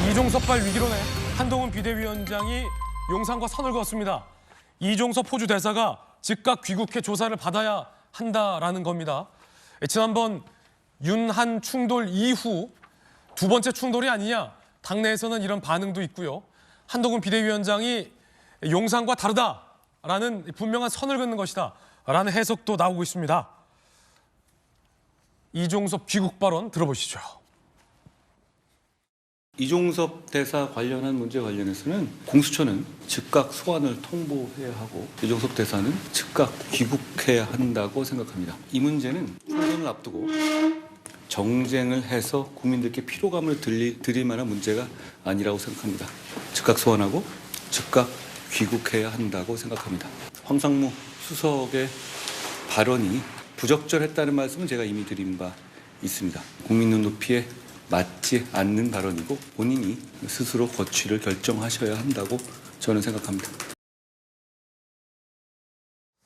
이종섭발 위기론에 한동훈 비대위원장이 용산과 선을 그었습니다. 이종섭 호주 대사가 즉각 귀국해 조사를 받아야 한다라는 겁니다. 지난번 윤한 충돌 이후 두 번째 충돌이 아니냐, 당내에서는 이런 반응도 있고요. 한동훈 비대위원장이 용산과 다르다라는 분명한 선을 긋는 것이다 라는 해석도 나오고 있습니다. 이종섭 귀국 발언 들어보시죠. 이종섭 대사 관련한 문제 관련해서는 공수처는 즉각 소환을 통보해야 하고 이종섭 대사는 즉각 귀국해야 한다고 생각합니다. 이 문제는 총선을 앞두고 정쟁을 해서 국민들께 피로감을 드릴 만한 문제가 아니라고 생각합니다. 즉각 소환하고 즉각 귀국해야 한다고 생각합니다. 황상무 수석의 발언이 부적절했다는 말씀은 제가 이미 드린 바 있습니다. 국민 눈높이에 맞지 않는 발언이고 본인이 스스로 거취를 결정하셔야 한다고 저는 생각합니다.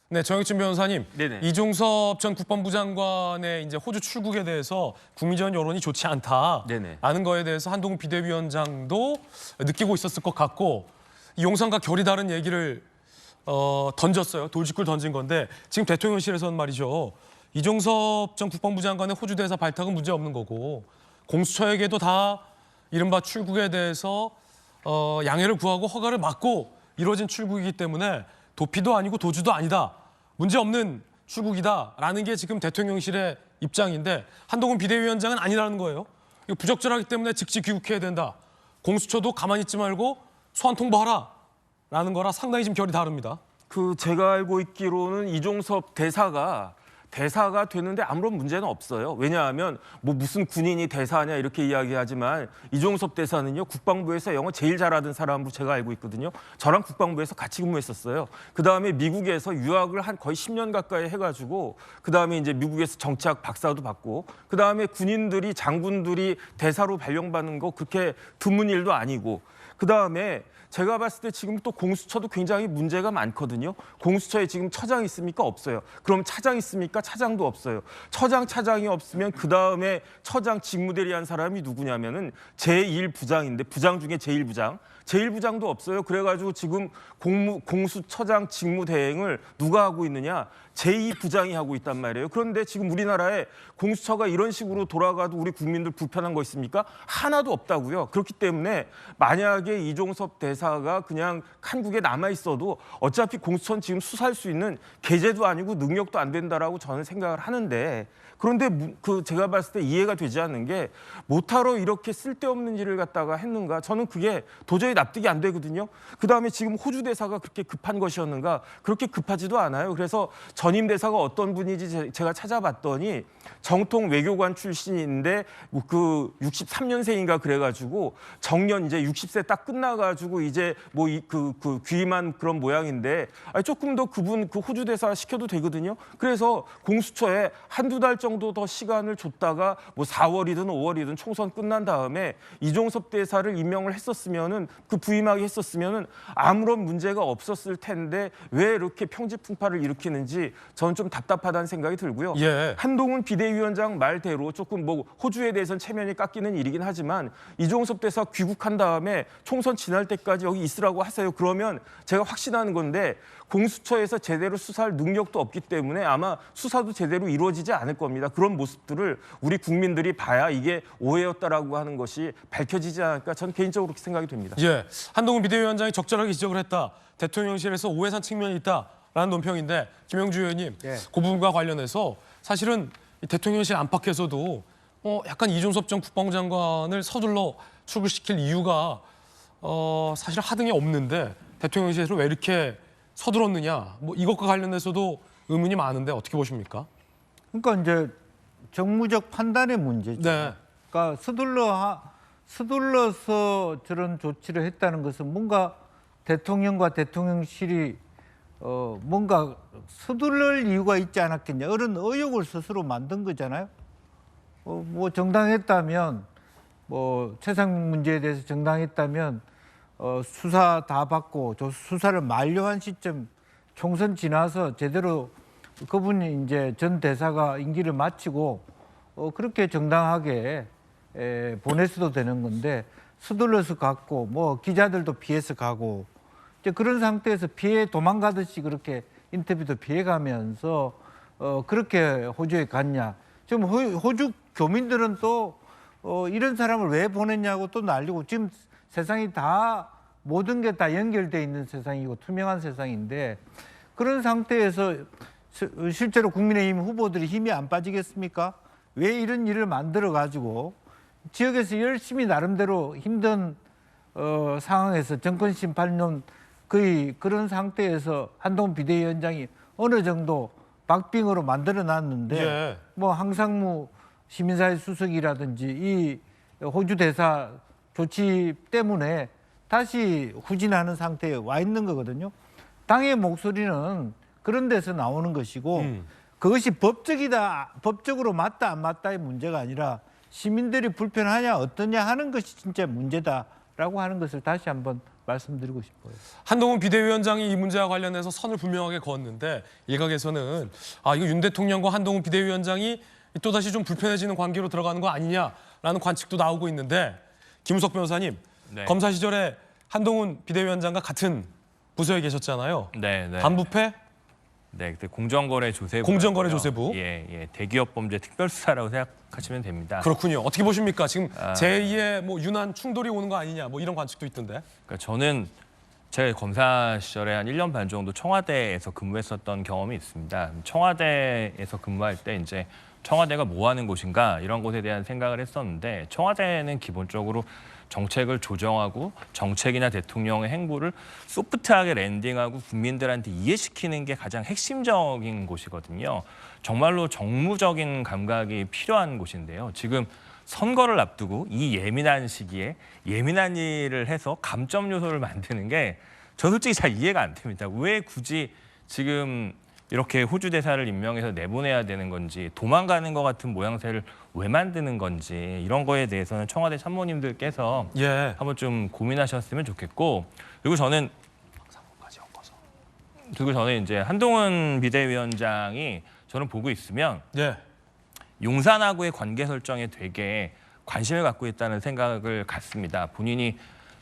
네, 정혁진 변호사님, 네네. 이종섭 전 국방부 장관의 이제 호주 출국에 대해서 국민적 여론이 좋지 않다라는 네네. 거에 대해서 한동훈 비대위원장도 느끼고 있었을 것 같고 용산과 결이 다른 얘기를 던졌어요. 돌직구를 던진 건데 지금 대통령실에서는 말이죠. 이종섭 전 국방부 장관의 호주 대사 발탁은 문제 없는 거고 공수처에게도 다 이른바 출국에 대해서 양해를 구하고 허가를 받고 이루어진 출국이기 때문에 도피도 아니고 도주도 아니다. 문제없는 출국이다라는 게 지금 대통령실의 입장인데 한동훈 비대위원장은 아니라는 거예요. 이거 부적절하기 때문에 즉시 귀국해야 된다. 공수처도 가만히 있지 말고 소환 통보하라라는 거라 상당히 지금 결이 다릅니다. 제가 알고 있기로는 이종섭 대사가 되는데 아무런 문제는 없어요. 왜냐하면 뭐 무슨 군인이 대사냐 이렇게 이야기하지만 이종섭 대사는요 국방부에서 영어 제일 잘하던 사람으로 제가 알고 있거든요. 저랑 국방부에서 같이 근무했었어요. 그 다음에 미국에서 유학을 한 거의 10년 가까이 해가지고 그 다음에 이제 미국에서 정치학 박사도 받고 그 다음에 군인들이 장군들이 대사로 발령받는 거 그렇게 드문 일도 아니고 그 다음에 제가 봤을 때 지금 또 공수처도 굉장히 문제가 많거든요. 공수처에 지금 처장 있습니까? 없어요. 그럼 차장 있습니까? 차장도 없어요. 차장이 없으면 그 다음에 처장 직무대리한 사람이 누구냐면은 제1부장인데 부장 중에 제1부장도 없어요. 그래가지고 지금 공수처장 직무대행을 누가 하고 있느냐? 제2부장이 하고 있단 말이에요. 그런데 지금 우리나라에 공수처가 이런 식으로 돌아가도 우리 국민들 불편한 거 있습니까? 하나도 없다고요. 그렇기 때문에 만약에 이종섭 대사가 그냥 한국에 남아 있어도 어차피 공수처는 지금 수사할 수 있는 계제도 아니고 능력도 안 된다라고 저는 생각을 하는데 그런데 제가 봤을 때 이해가 되지 않는 게 못하러 이렇게 쓸데없는 일을 갖다가 했는가 저는 그게 도저히 납득이 안 되거든요. 그다음에 지금 호주 대사가 그렇게 급한 것이었는가 그렇게 급하지도 않아요. 그래서 전임 대사가 어떤 분인지 제가 찾아봤더니 정통 외교관 출신인데 그 63년생인가 그래가지고 정년 이제 60세 딱 끝나가지고 이제 뭐 그 귀임한 그런 모양인데 조금 더 그분 그 호주 대사 시켜도 되거든요. 그래서 공수처에 한두 달 정도 더 시간을 줬다가 뭐 4월이든 5월이든 총선 끝난 다음에 이종섭 대사를 임명을 했었으면은 그 부임하게 했었으면은 아무런 문제가 없었을 텐데 왜 이렇게 평지풍파를 일으키는지 저는 좀 답답하다는 생각이 들고요. 예. 한동훈 비대위원장 말대로 조금 뭐 호주에 대해서는 체면이 깎이는 일이긴 하지만 이종섭 대사 귀국한 다음에 총선 지날 때까지 여기 있으라고 하세요. 그러면 제가 확신하는 건데 공수처에서 제대로 수사할 능력도 없기 때문에 아마 수사도 제대로 이루어지지 않을 겁니다. 그런 모습들을 우리 국민들이 봐야 이게 오해였다라고 하는 것이 밝혀지지 않을까 저는 개인적으로 그렇게 생각이 됩니다. 예, 한동훈 비대위원장이 적절하게 지적을 했다. 대통령실에서 오해산 측면이 있다라는 논평인데 김영주 의원님, 예. 그 부분과 관련해서 사실은 대통령실 안팎에서도 약간 이종섭 전 국방부 장관을 서둘러 출국시킬 이유가 사실 하등에 없는데 대통령실에서 왜 이렇게 서둘렀느냐, 뭐 이것과 관련해서도 의문이 많은데 어떻게 보십니까? 그러니까 이제 정무적 판단의 문제죠. 네. 그러니까 서둘러서 저런 조치를 했다는 것은 뭔가 대통령과 대통령실이 뭔가 서둘를 이유가 있지 않았겠냐 이런 의혹을 스스로 만든 거잖아요. 뭐 정당했다면 뭐 최상 문제에 대해서 정당했다면 수사 다 받고 수사를 만료한 시점 총선 지나서 제대로 그분이 이제 전 대사가 임기를 마치고 그렇게 정당하게 보냈어도 되는 건데 서둘러서 갔고 뭐 기자들도 피해서 가고 이제 그런 상태에서 피해 도망가듯이 그렇게 인터뷰도 피해가면서 그렇게 호주에 갔냐. 지금 호주 교민들은 또 이런 사람을 왜 보냈냐고 또 난리고 지금 세상이 다 모든 게 다 연결돼 있는 세상이고 투명한 세상인데 그런 상태에서 실제로 국민의힘 후보들이 힘이 안 빠지겠습니까? 왜 이런 일을 만들어 가지고 지역에서 열심히 나름대로 힘든 상황에서 정권 심판론 거의 그런 상태에서 한동훈 비대위원장이 어느 정도 박빙으로 만들어 놨는데 예. 뭐 황상무 시민사회 수석이라든지 이 호주 대사 조치 때문에 다시 후진하는 상태에 와 있는 거거든요. 당의 목소리는 그런 데서 나오는 것이고 그것이 법적으로 맞다 안 맞다의 문제가 아니라 시민들이 불편하냐 어떠냐 하는 것이 진짜 문제다라고 하는 것을 다시 한번 말씀드리고 싶어요. 한동훈 비대위원장이 이 문제와 관련해서 선을 분명하게 그었는데 일각에서는 이거 윤 대통령과 한동훈 비대위원장이 또다시 좀 불편해지는 관계로 들어가는 거 아니냐라는 관측도 나오고 있는데 김우석 변호사님, 네. 검사 시절에 한동훈 비대위원장과 같은 부서에 계셨잖아요. 네, 네. 반부패? 네, 그때 공정거래조세부. 공정거래조세부. 예, 대기업범죄 특별수사라고 생각하시면 됩니다. 그렇군요. 어떻게 보십니까? 지금 제2의 뭐 유난 충돌이 오는 거 아니냐 뭐 이런 관측도 있던데. 그러니까 저는 제 검사 시절에 한 1년 반 정도 청와대에서 근무했었던 경험이 있습니다. 청와대에서 근무할 때 이제 청와대가 뭐 하는 곳인가 이런 것에 대한 생각을 했었는데 청와대는 기본적으로 정책을 조정하고 정책이나 대통령의 행보를 소프트하게 랜딩하고 국민들한테 이해시키는 게 가장 핵심적인 곳이거든요. 정말로 정무적인 감각이 필요한 곳인데요. 지금 선거를 앞두고 이 예민한 시기에 예민한 일을 해서 감점 요소를 만드는 게 저 솔직히 잘 이해가 안 됩니다. 왜 굳이 지금 이렇게 호주 대사를 임명해서 내보내야 되는 건지 도망가는 것 같은 모양새를 왜 만드는 건지 이런 거에 대해서는 청와대 참모님들께서 예. 한번 좀 고민하셨으면 좋겠고 그리고 저는 이제 한동훈 비대위원장이 저는 보고 있으면 예. 용산하고의 관계 설정에 되게 관심을 갖고 있다는 생각을 갖습니다. 본인이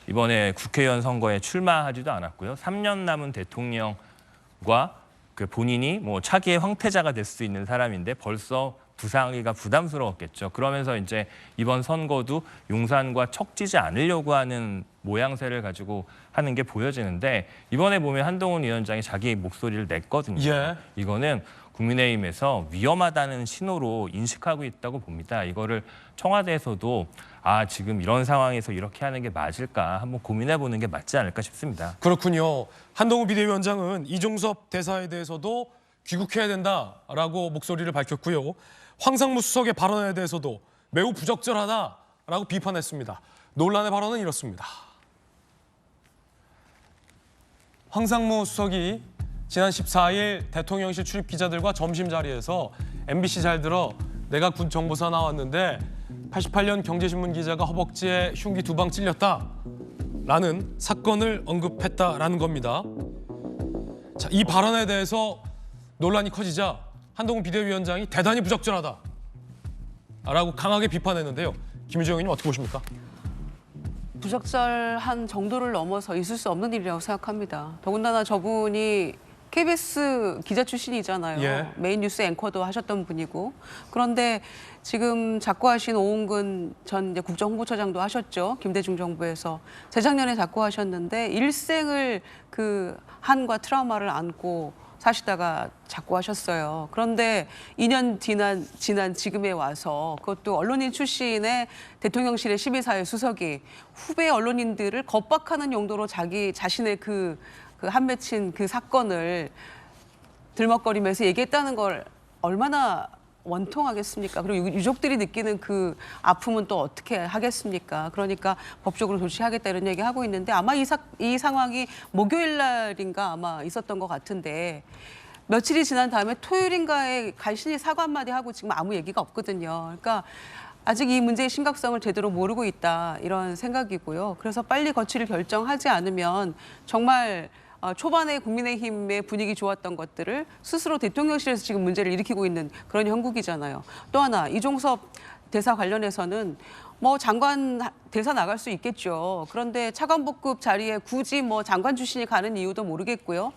이번에 국회의원 선거에 출마하지도 않았고요. 3년 남은 대통령과 그 본인이 뭐 차기의 황태자가 될 수 있는 사람인데 벌써 부상하기가 부담스러웠겠죠. 그러면서 이제 이번 선거도 용산과 척지지 않으려고 하는 모양새를 가지고 하는 게 보여지는데 이번에 보면 한동훈 위원장이 자기 목소리를 냈거든요. 예. 이거는 국민의힘에서 위험하다는 신호로 인식하고 있다고 봅니다. 이거를 청와대에서도 지금 이런 상황에서 이렇게 하는 게 맞을까 한번 고민해보는 게 맞지 않을까 싶습니다. 그렇군요. 한동훈 비대위원장은 이종섭 대사에 대해서도 귀국해야 된다라고 목소리를 밝혔고요. 황상무 수석의 발언에 대해서도 매우 부적절하다라고 비판했습니다. 논란의 발언은 이렇습니다. 황상무 수석이 지난 14일 대통령실 출입 기자들과 점심 자리에서 MBC 잘 들어 내가 군 정보사 나왔는데 88년 경제신문 기자가 허벅지에 흉기 2방 찔렸다라는 사건을 언급했다라는 겁니다. 자, 이 발언에 대해서 논란이 커지자 한동훈 비대위원장이 대단히 부적절하다라고 강하게 비판했는데요. 김유정 의원님 어떻게 보십니까? 부적절한 정도를 넘어서 있을 수 없는 일이라고 생각합니다. 더군다나 저분이 KBS 기자 출신이잖아요. 예. 메인 뉴스 앵커도 하셨던 분이고. 그런데 지금 작고하신 오은근 전 이제 국정홍보처장도 하셨죠. 김대중 정부에서. 재작년에 작고하셨는데 일생을 그 한과 트라우마를 안고 사시다가 작고하셨어요. 그런데 2년 지난 지금에 와서 그것도 언론인 출신의 대통령실의 시민사회 수석이 후배 언론인들을 겁박하는 용도로 자기 자신의 그 한 맺힌 그 사건을 들먹거리면서 얘기했다는 걸 얼마나 원통하겠습니까? 그리고 유족들이 느끼는 그 아픔은 또 어떻게 하겠습니까? 그러니까 법적으로 조치하겠다 이런 얘기하고 있는데 아마 이 상황이 목요일 날인가 아마 있었던 것 같은데 며칠이 지난 다음에 토요일인가에 간신히 사과 한마디 하고 지금 아무 얘기가 없거든요. 그러니까 아직 이 문제의 심각성을 제대로 모르고 있다 이런 생각이고요. 그래서 빨리 거취를 결정하지 않으면 정말 초반에 국민의힘의 분위기 좋았던 것들을 스스로 대통령실에서 지금 문제를 일으키고 있는 그런 형국이잖아요. 또 하나 이종섭 대사 관련해서는 뭐 장관 대사 나갈 수 있겠죠. 그런데 차관복급 자리에 굳이 뭐 장관 출신이 가는 이유도 모르겠고요.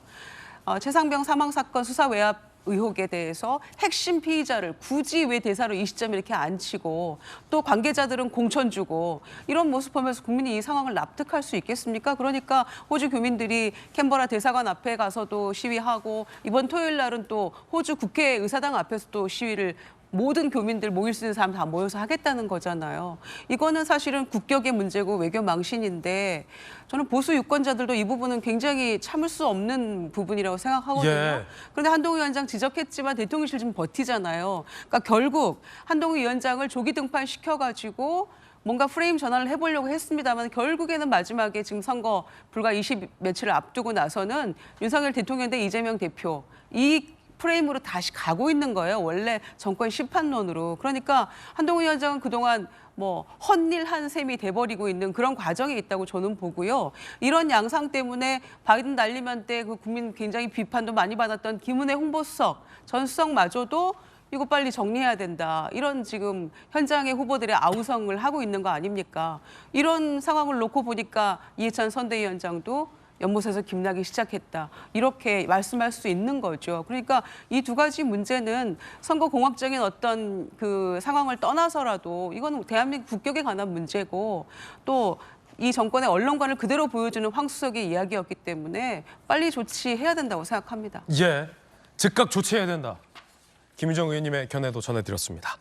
최상병 사망 사건 수사 외압 의혹에 대해서 핵심 피의자를 굳이 왜 대사로 이 시점에 이렇게 앉히고 또 관계자들은 공천 주고 이런 모습 보면서 국민이 이 상황을 납득할 수 있겠습니까? 그러니까 호주 교민들이 캔버라 대사관 앞에 가서도 시위하고 이번 토요일 날은 또 호주 국회 의사당 앞에서 또 시위를 모든 교민들 모일 수 있는 사람 다 모여서 하겠다는 거잖아요. 이거는 사실은 국격의 문제고 외교 망신인데 저는 보수 유권자들도 이 부분은 굉장히 참을 수 없는 부분이라고 생각하거든요. 예. 그런데 한동훈 위원장 지적했지만 대통령실 좀 버티잖아요. 그러니까 결국 한동훈 위원장을 조기 등판시켜가지고 뭔가 프레임 전환을 해보려고 했습니다만 결국에는 마지막에 지금 선거 불과 20 며칠을 앞두고 나서는 윤석열 대통령 대 이재명 대표 이 프레임으로 다시 가고 있는 거예요. 원래 정권 심판론으로. 그러니까 한동훈 위원장은 그동안 뭐 헛일한 셈이 돼버리고 있는 그런 과정에 있다고 저는 보고요. 이런 양상 때문에 바이든 날리면 때 그 국민 굉장히 비판도 많이 받았던 김은혜 홍보수석 전 수석마저도 이거 빨리 정리해야 된다. 이런 지금 현장의 후보들의 아우성을 하고 있는 거 아닙니까? 이런 상황을 놓고 보니까 이해찬 선대위원장도 연못에서 김나기 시작했다. 이렇게 말씀할 수 있는 거죠. 그러니까 이 두 가지 문제는 선거 공학적인 어떤 그 상황을 떠나서라도 이건 대한민국 국격에 관한 문제고 또 이 정권의 언론관을 그대로 보여주는 황수석의 이야기였기 때문에 빨리 조치해야 된다고 생각합니다. 예, 즉각 조치해야 된다. 김유정 의원님의 견해도 전해드렸습니다.